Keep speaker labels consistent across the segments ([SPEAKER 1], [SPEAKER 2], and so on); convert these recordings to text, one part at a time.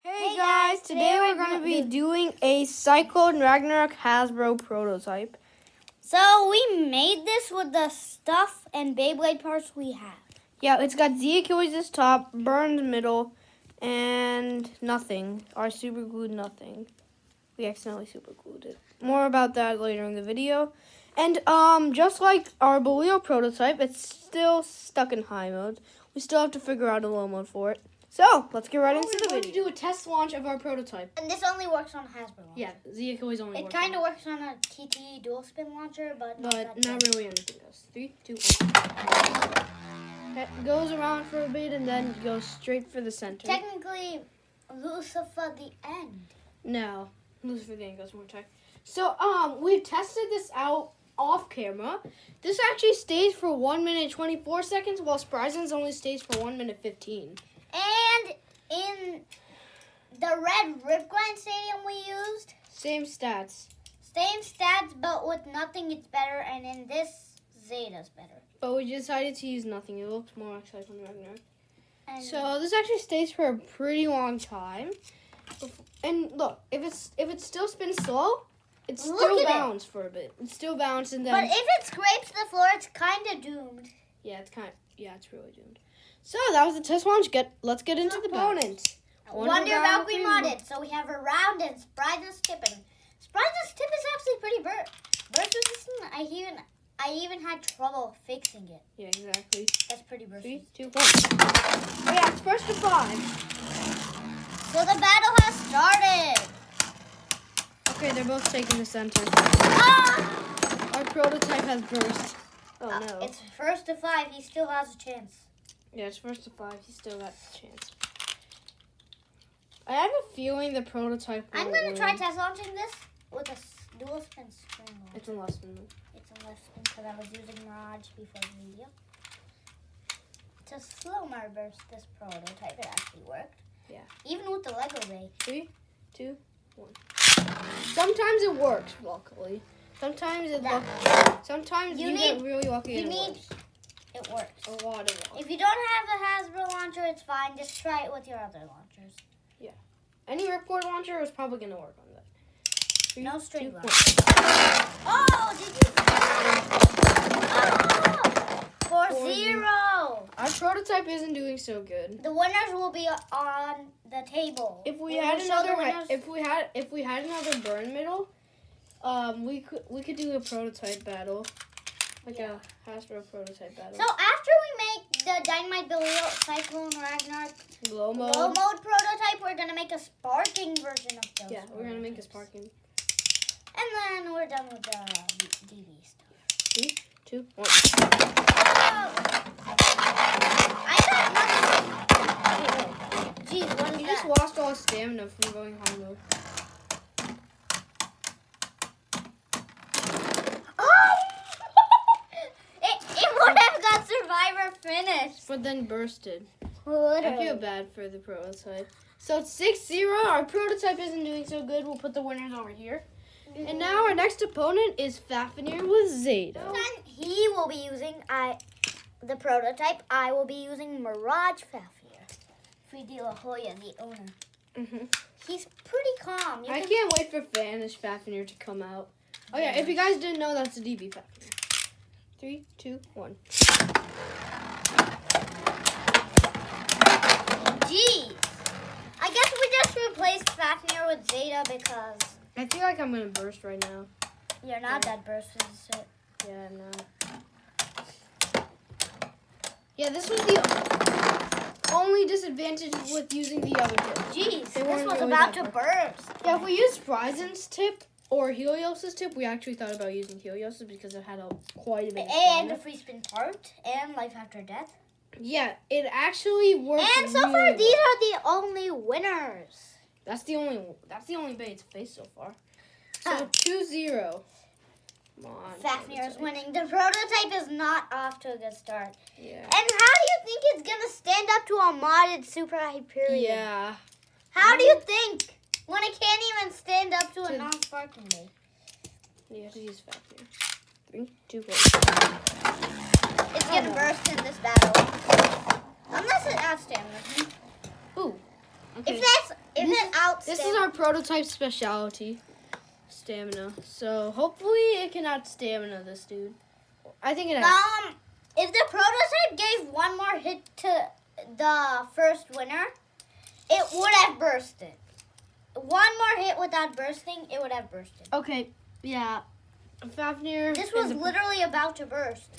[SPEAKER 1] Hey guys, today we're going to be doing a Cyclone Ragnarok HASBRO prototype.
[SPEAKER 2] So we made this with the stuff and Beyblade parts we have.
[SPEAKER 1] Yeah, it's got Z Achilles' top, Burns middle, and nothing. Our super glued nothing. We accidentally super glued it. More about that later in the video. And just like our Bolio prototype, it's still stuck in high mode. We still have to figure out a low mode for it. So, let's get right into the video. We're going to do a test launch of our prototype.
[SPEAKER 2] And this only works on HASBRO launcher.
[SPEAKER 1] Yeah, Z Achilles only
[SPEAKER 2] It
[SPEAKER 1] works
[SPEAKER 2] kind of works on a TT dual spin launcher, but
[SPEAKER 1] not really anything else. 3, 2, 1. It goes around for a bit and then goes straight for the center.
[SPEAKER 2] Technically, Lucifer the end.
[SPEAKER 1] No, Lucifer the end goes more tight. So, we tested this out off camera. This actually stays for 1 minute 24 seconds, while Spryzen's only stays for 1 minute 15.
[SPEAKER 2] And in the red Rip Grind Stadium we used,
[SPEAKER 1] Same stats,
[SPEAKER 2] but with nothing it's better, and in this, Zeta's better.
[SPEAKER 1] but we decided to use nothing. It looks more like Cyclone Ragnarok.
[SPEAKER 2] And
[SPEAKER 1] So this actually stays for a pretty long time. And look, if it still spins slow, it still bounces for a bit. It still bounces and then.
[SPEAKER 2] But if it scrapes the floor, it's kind of doomed.
[SPEAKER 1] Yeah, it's really doomed. So that was the test launch. Let's get into the opponents.
[SPEAKER 2] Wonder Valkyrie modded. So we have a round and Spryzen's tip. And Spryzen's tip is actually pretty burst resistant. I even had trouble fixing it.
[SPEAKER 1] Yeah, exactly.
[SPEAKER 2] That's pretty burst
[SPEAKER 1] 3,
[SPEAKER 2] resistant.
[SPEAKER 1] 2, 1. Yeah, it's first to 5.
[SPEAKER 2] So the battle has started.
[SPEAKER 1] Okay, they're both taking the center.
[SPEAKER 2] Ah!
[SPEAKER 1] Our prototype has burst. Oh no.
[SPEAKER 2] It's first to 5. He still has a chance.
[SPEAKER 1] Yeah, it's first to 5. He's still got a chance. I have a feeling the prototype will
[SPEAKER 2] I'm going
[SPEAKER 1] win.
[SPEAKER 2] to try test launching this with a dual spin string launcher.
[SPEAKER 1] It's a less spin move.
[SPEAKER 2] It's a left spin because I was using Mirage before the video. To slow my burst this prototype, it actually worked.
[SPEAKER 1] Yeah.
[SPEAKER 2] Even with the Lego Ray.
[SPEAKER 1] 3, 2, 1. Sometimes it works, luckily. Sometimes you get really lucky and it works.
[SPEAKER 2] It works.
[SPEAKER 1] A lot of luck.
[SPEAKER 2] If you don't have a HASBRO launcher, it's fine. Just try it with your other launchers.
[SPEAKER 1] Yeah. Any ripcord launcher is probably going to work on that. 3,
[SPEAKER 2] No string
[SPEAKER 1] 2,
[SPEAKER 2] launcher. Oh, did you? Oh! 4-0.
[SPEAKER 1] Our prototype isn't doing so good.
[SPEAKER 2] The winners will be on the table.
[SPEAKER 1] If we had another burn middle, we could do a prototype battle. Like a HASBRO prototype battle.
[SPEAKER 2] So after we make the Dynamite Bolio Cyclone Ragnarok
[SPEAKER 1] Low mode
[SPEAKER 2] prototype, we're going to make a sparking version of those.
[SPEAKER 1] Yeah, we're going to make a sparking.
[SPEAKER 2] And then we're done with the DV stuff.
[SPEAKER 1] 3, 2, 1.
[SPEAKER 2] I got nothing. Jeez, what is
[SPEAKER 1] He
[SPEAKER 2] that?
[SPEAKER 1] just lost all his stamina from going high mode.
[SPEAKER 2] It would have got Survivor finished.
[SPEAKER 1] But then bursted.
[SPEAKER 2] Literally.
[SPEAKER 1] I feel bad for the prototype. So it's 6-0. Our prototype isn't doing so good. We'll put the winners over here. And now our next opponent is Fafnir with Zeta.
[SPEAKER 2] Then he will be using the prototype. I will be using Mirage Fafnir. Free De La Hoya, the owner.
[SPEAKER 1] Mm-hmm.
[SPEAKER 2] He's pretty calm.
[SPEAKER 1] I can't wait for Vanish Fafnir to come out. Oh yeah, if you guys didn't know, that's a DB Fafnir. 3, 2, 1.
[SPEAKER 2] Geez. I guess we just replaced Fafnir with Zeta because
[SPEAKER 1] I feel like I'm gonna burst right now.
[SPEAKER 2] you're not that burst resistant.
[SPEAKER 1] Yeah, I'm not. Yeah, this was the only disadvantage with using the other tip.
[SPEAKER 2] Jeez,
[SPEAKER 1] They
[SPEAKER 2] this
[SPEAKER 1] weren't
[SPEAKER 2] was
[SPEAKER 1] really
[SPEAKER 2] about
[SPEAKER 1] that
[SPEAKER 2] to burst.
[SPEAKER 1] Yeah, if we used Spryzen's tip or Helios' tip, we actually thought about using Helios' because it had quite a bit of
[SPEAKER 2] And
[SPEAKER 1] stamina.
[SPEAKER 2] the free spin part and life after death.
[SPEAKER 1] Yeah, it actually worked.
[SPEAKER 2] And so far,
[SPEAKER 1] really
[SPEAKER 2] these
[SPEAKER 1] well.
[SPEAKER 2] are the only winners.
[SPEAKER 1] That's the only bait to face so far. So 2-0. Come on.
[SPEAKER 2] Fafnir is
[SPEAKER 1] prototype.
[SPEAKER 2] winning. The prototype is not off to a good start.
[SPEAKER 1] Yeah.
[SPEAKER 2] And how do you think it's gonna stand up to a modded Super Hyperion?
[SPEAKER 1] Yeah.
[SPEAKER 2] How do you think when it can't even stand up to a
[SPEAKER 1] To-
[SPEAKER 2] non-sparking bait?
[SPEAKER 1] You have to use Fafnir. 3, 2, 1.
[SPEAKER 2] It's gonna burst in this battle. Unless it has stamina.
[SPEAKER 1] Ooh. Okay.
[SPEAKER 2] If
[SPEAKER 1] This is our prototype specialty, stamina. So hopefully it can out stamina this dude. I think it has.
[SPEAKER 2] If the prototype gave one more hit to the first winner, it would have bursted. One more hit without bursting, it would have bursted.
[SPEAKER 1] Okay, yeah. Fafnir.
[SPEAKER 2] This was literally about to burst.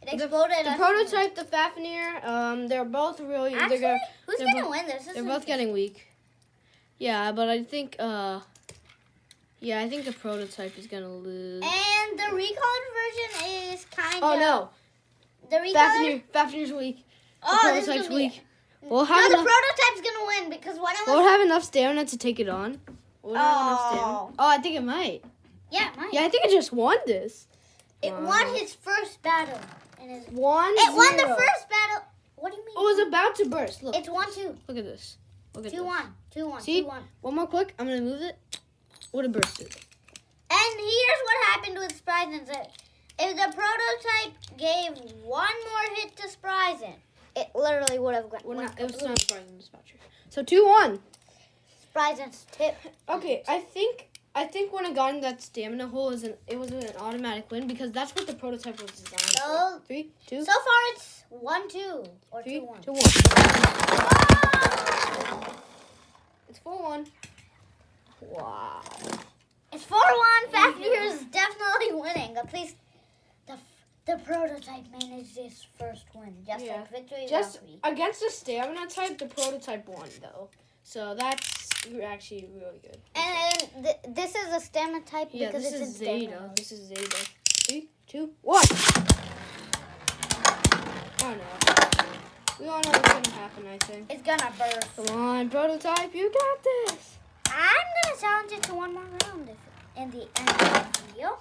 [SPEAKER 2] It exploded.
[SPEAKER 1] The prototype, the Fafnir, they're both really.
[SPEAKER 2] Actually, who's gonna win this?
[SPEAKER 1] They're both getting weak. Yeah, but I think. Yeah, I think the prototype is gonna lose.
[SPEAKER 2] And the recolored version is kind of.
[SPEAKER 1] Oh no.
[SPEAKER 2] The recolored.
[SPEAKER 1] Fafnir's weak. The
[SPEAKER 2] Oh,
[SPEAKER 1] prototype's weak. We'll have
[SPEAKER 2] the prototype's gonna win because one of us.
[SPEAKER 1] Will it have enough stamina to take it on? Will it have enough stamina? Oh, I think it might.
[SPEAKER 2] Yeah, it might.
[SPEAKER 1] Yeah, I think it just won this.
[SPEAKER 2] It won his first battle.
[SPEAKER 1] It
[SPEAKER 2] won the first battle. What do you mean?
[SPEAKER 1] It was about to burst. Look.
[SPEAKER 2] It's 1-2.
[SPEAKER 1] Look at this. Look at
[SPEAKER 2] 2-1. 2-1.
[SPEAKER 1] See?
[SPEAKER 2] 2-1.
[SPEAKER 1] One more click. I'm gonna move it. Would have bursted.
[SPEAKER 2] And here's what happened with Spryzen. If the prototype gave one more hit to Spryzen, it literally would have gone.
[SPEAKER 1] It was not Spryzen dispatcher. So 2-1.
[SPEAKER 2] Spryzen's tip.
[SPEAKER 1] Okay, I think when it got in that stamina hole, it was an automatic win because that's what the prototype was designed for. 3, 2.
[SPEAKER 2] So far it's 1-2 or
[SPEAKER 1] 3,
[SPEAKER 2] 2-1.
[SPEAKER 1] 2-1.
[SPEAKER 2] Oh!
[SPEAKER 1] It's 4-1. Wow.
[SPEAKER 2] It's 4-1. Fafnir is definitely winning. At least the prototype managed his first win. Just like victory last week.
[SPEAKER 1] Against the stamina type, the prototype won though. So that's actually really good.
[SPEAKER 2] And this is a stamina type because
[SPEAKER 1] this
[SPEAKER 2] it's
[SPEAKER 1] is
[SPEAKER 2] in
[SPEAKER 1] Zeta.
[SPEAKER 2] stamina.
[SPEAKER 1] This is Zeta. 3, 2, 1. Oh no. We all know what's gonna happen, I think.
[SPEAKER 2] It's gonna burst.
[SPEAKER 1] Come on, prototype, you got this.
[SPEAKER 2] I'm gonna challenge it to one more round in the end of the video.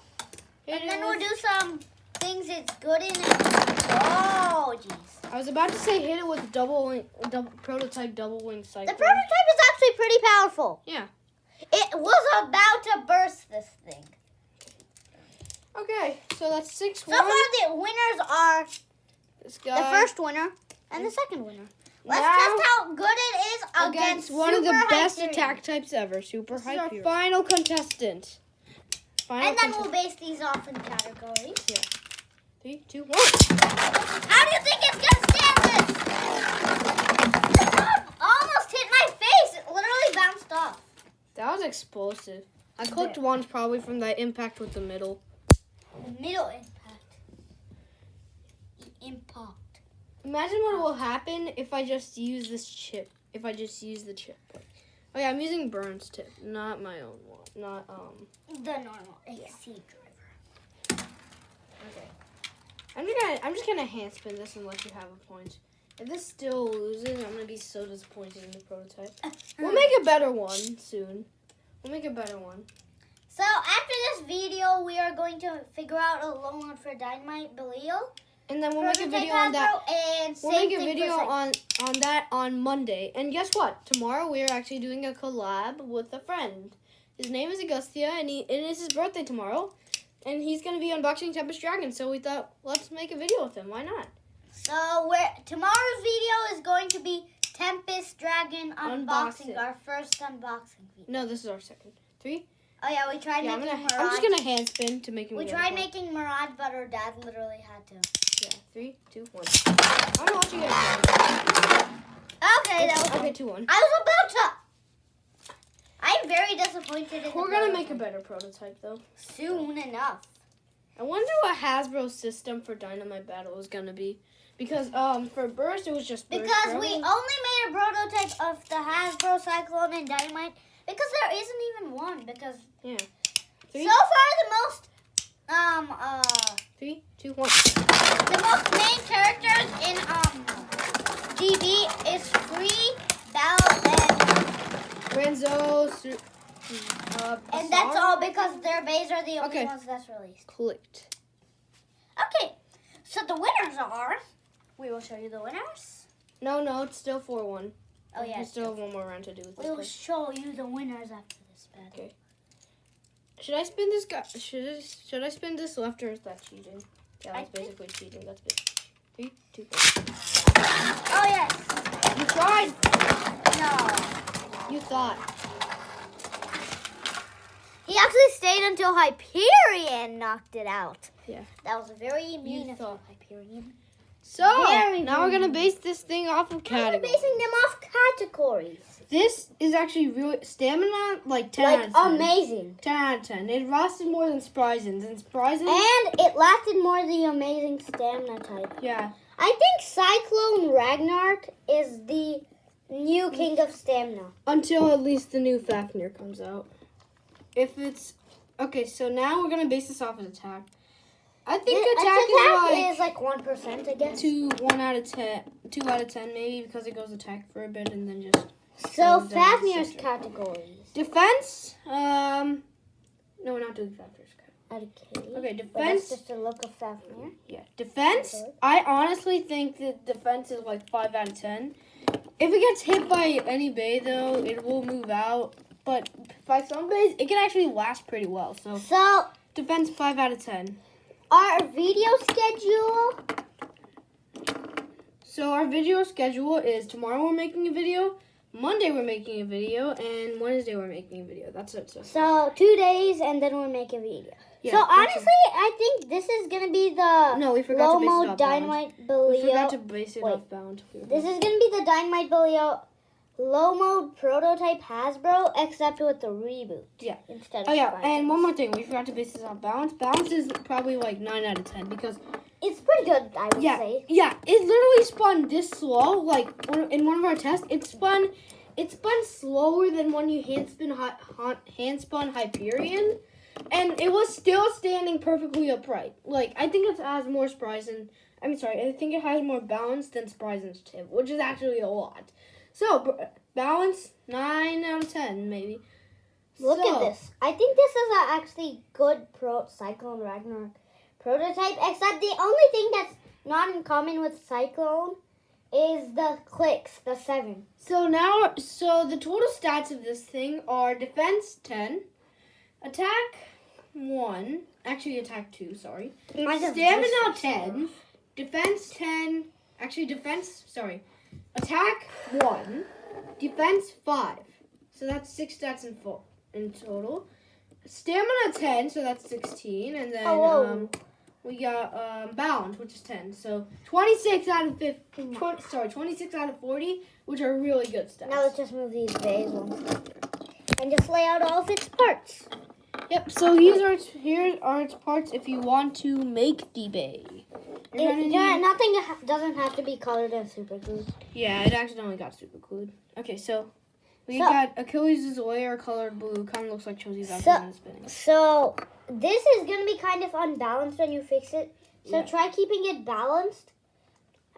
[SPEAKER 2] And then we'll do some things it's good in. Oh, jeez.
[SPEAKER 1] I was about to say hit it with prototype double wing cyclone.
[SPEAKER 2] The prototype is actually pretty powerful.
[SPEAKER 1] Yeah.
[SPEAKER 2] It was about to burst this thing.
[SPEAKER 1] Okay, so that's 6-1.
[SPEAKER 2] So far, the winners are
[SPEAKER 1] this guy.
[SPEAKER 2] the first winner and the second winner. Let's
[SPEAKER 1] Now,
[SPEAKER 2] test how good it is against
[SPEAKER 1] one of the
[SPEAKER 2] Super
[SPEAKER 1] best
[SPEAKER 2] Hyperion.
[SPEAKER 1] attack types ever, Super Hyperion. Our final contestant.
[SPEAKER 2] And then we'll base these off in categories.
[SPEAKER 1] Yeah. 3, 2, 1.
[SPEAKER 2] How do you think it's gonna stand this? It almost hit my face. It literally bounced off.
[SPEAKER 1] That was explosive. I clicked once probably from that impact with the middle.
[SPEAKER 2] The middle impact.
[SPEAKER 1] Imagine what will happen if I just use this chip. If I just use the chip. Oh yeah, I'm using Burns tip, not my own one. Not
[SPEAKER 2] the normal AC driver.
[SPEAKER 1] Okay. I'm just gonna hand spin this and let you have a point. If this still loses, I'm gonna be so disappointed in the prototype. We'll make a better one soon. We'll make a better one.
[SPEAKER 2] So after this video, we are going to figure out a low one for Dynamite Belio.
[SPEAKER 1] And then we'll make a video on that.
[SPEAKER 2] And
[SPEAKER 1] we'll make a video on that on Monday. And guess what? Tomorrow we are actually doing a collab with a friend. His name is Augustia, and it is his birthday tomorrow. And he's going to be unboxing Tempest Dragon. So we thought, let's make a video with him. Why not?
[SPEAKER 2] So tomorrow's video is going to be Tempest Dragon unboxing. Our first unboxing video.
[SPEAKER 1] No, this is our second. 3.
[SPEAKER 2] Oh yeah, we tried making Mirage.
[SPEAKER 1] I'm just going to hand spin to make him.
[SPEAKER 2] We tried making Mirage, but our dad literally had to.
[SPEAKER 1] Yeah, 3, 2, 1. I'm gonna watch you guys.
[SPEAKER 2] Okay, that was
[SPEAKER 1] okay. 2-1.
[SPEAKER 2] I was about to. I'm very disappointed in.
[SPEAKER 1] We're gonna make a better prototype though.
[SPEAKER 2] Soon enough.
[SPEAKER 1] I wonder what HASBRO system for Dynamite Battle is gonna be, because for Burst it was just Burst.
[SPEAKER 2] Because we only made a prototype of the HASBRO Cyclone and Dynamite because there isn't even one. Because
[SPEAKER 1] yeah.
[SPEAKER 2] So far the most
[SPEAKER 1] 3, 2, 1.
[SPEAKER 2] The most main characters in GB is Free, Bell, and
[SPEAKER 1] Renzo,
[SPEAKER 2] and that's all because their bays are the only ones that's released.
[SPEAKER 1] Clicked.
[SPEAKER 2] Okay, so the winners are. We will show you the winners.
[SPEAKER 1] No, it's still 4-1.
[SPEAKER 2] Oh yeah,
[SPEAKER 1] we still have one more round to do with this.
[SPEAKER 2] We will show you the winners after this battle.
[SPEAKER 1] Okay. Should I spin this guy? Should I spin this left, or is that cheating? Yeah, that's basically cheating. That's basically 3, 2, 1.
[SPEAKER 2] Oh yes.
[SPEAKER 1] You tried.
[SPEAKER 2] No.
[SPEAKER 1] You thought.
[SPEAKER 2] He actually stayed until Hyperion knocked it out.
[SPEAKER 1] Yeah.
[SPEAKER 2] That was very mean of Hyperion.
[SPEAKER 1] So,
[SPEAKER 2] Very,
[SPEAKER 1] now we're
[SPEAKER 2] very
[SPEAKER 1] going to base this thing off of
[SPEAKER 2] We're
[SPEAKER 1] categories.
[SPEAKER 2] basing them off categories.
[SPEAKER 1] This is actually really stamina, like 10 out
[SPEAKER 2] Like,
[SPEAKER 1] of 10.
[SPEAKER 2] amazing.
[SPEAKER 1] 10 out of 10. It lasted more than Spryzen's. And Spryzen...
[SPEAKER 2] And it lasted more the amazing stamina type.
[SPEAKER 1] Yeah.
[SPEAKER 2] I think Cyclone Ragnarok is the new king of stamina.
[SPEAKER 1] Until at least the new Fafnir comes out. If it's... Okay, so now we're going to base this off of attack. I think attack
[SPEAKER 2] is like 1%, I guess.
[SPEAKER 1] 2 out of 10 maybe, because it goes attack for a bit and then just...
[SPEAKER 2] So
[SPEAKER 1] goes down to
[SPEAKER 2] Fafnir's
[SPEAKER 1] 6.
[SPEAKER 2] categories.
[SPEAKER 1] Defense, no, we're not doing Fafnir's. Okay,
[SPEAKER 2] But
[SPEAKER 1] defense.
[SPEAKER 2] that's just a look of Fafnir.
[SPEAKER 1] Yeah, defense.
[SPEAKER 2] Okay.
[SPEAKER 1] I honestly think that defense is like 5 out of 10. If it gets hit by any bay, though, it will move out. But by some bays, it can actually last pretty well. So defense 5 out of 10.
[SPEAKER 2] Our video schedule.
[SPEAKER 1] So our video schedule is tomorrow we're making a video, Monday we're making a video, and Wednesday we're making a video. That's it.
[SPEAKER 2] So 2 days, and then we'll make a video.
[SPEAKER 1] Yeah,
[SPEAKER 2] so honestly, I think this is gonna be the
[SPEAKER 1] No, we forgot to base it
[SPEAKER 2] Lomo
[SPEAKER 1] off
[SPEAKER 2] Dynamite
[SPEAKER 1] We
[SPEAKER 2] Bolio.
[SPEAKER 1] forgot to base it off bound.
[SPEAKER 2] This is gonna be the Dynamite Bolio low mode prototype Hasbro, except with the reboot.
[SPEAKER 1] Yeah.
[SPEAKER 2] Instead of
[SPEAKER 1] Oh yeah,
[SPEAKER 2] Spiders.
[SPEAKER 1] and one more thing, we forgot to base this off balance. Balance is probably like 9 out of 10 because
[SPEAKER 2] It's pretty good, I would say.
[SPEAKER 1] Yeah, it literally spun this slow. Like in one of our tests, it spun slower than when you hand spun Hyperion, and it was still standing perfectly upright. Like I think it has more Spryzen. I think it has more balance than Spryzen's tip, which is actually a lot. So balance 9 out of 10 maybe.
[SPEAKER 2] Look at this. I think this is a actually good Cyclone Ragnarok prototype, except the only thing that's not in common with Cyclone is the clicks, the 7.
[SPEAKER 1] So the total stats of this thing are defense 10, attack 1, actually attack 2, sorry. Stamina 10, defense 10, attack 1, defense 5. So that's 6 stats in total. Stamina 10, so that's 16, and then we got balance, which is 10. So 26 out of 26 out of 40, which are really good stats.
[SPEAKER 2] Now let's just move these bays one second and just lay out all of its parts.
[SPEAKER 1] Yep. So here are its parts. If you want to make the bay,
[SPEAKER 2] Nothing doesn't have to be colored and super glued.
[SPEAKER 1] Yeah, it accidentally got super glued. Okay, so we got Achilles' layer colored blue. Kind of looks like Chosie's outfit in spinning.
[SPEAKER 2] So this is gonna be kind of unbalanced when you fix it. So try keeping it balanced,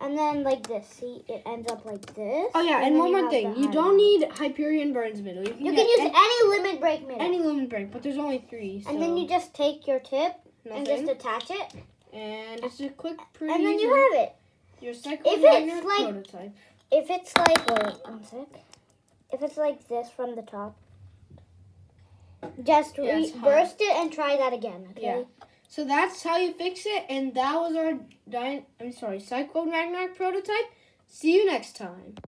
[SPEAKER 2] and then like this. See, it ends up like this.
[SPEAKER 1] Oh yeah, and one more thing. You don't need Hyperion Burns middle.
[SPEAKER 2] You can use any limit break middle.
[SPEAKER 1] Any limit break, but there's only 3. So
[SPEAKER 2] and then you just take your tip and just attach it.
[SPEAKER 1] And it's a quick, pretty.
[SPEAKER 2] And then you have it.
[SPEAKER 1] Your Cyclone prototype.
[SPEAKER 2] If it's like, wait, one sec. If it's like this from the top, just burst it and try that again, okay?
[SPEAKER 1] Yeah. So that's how you fix it, and that was our Cyclone Ragnarok prototype. See you next time.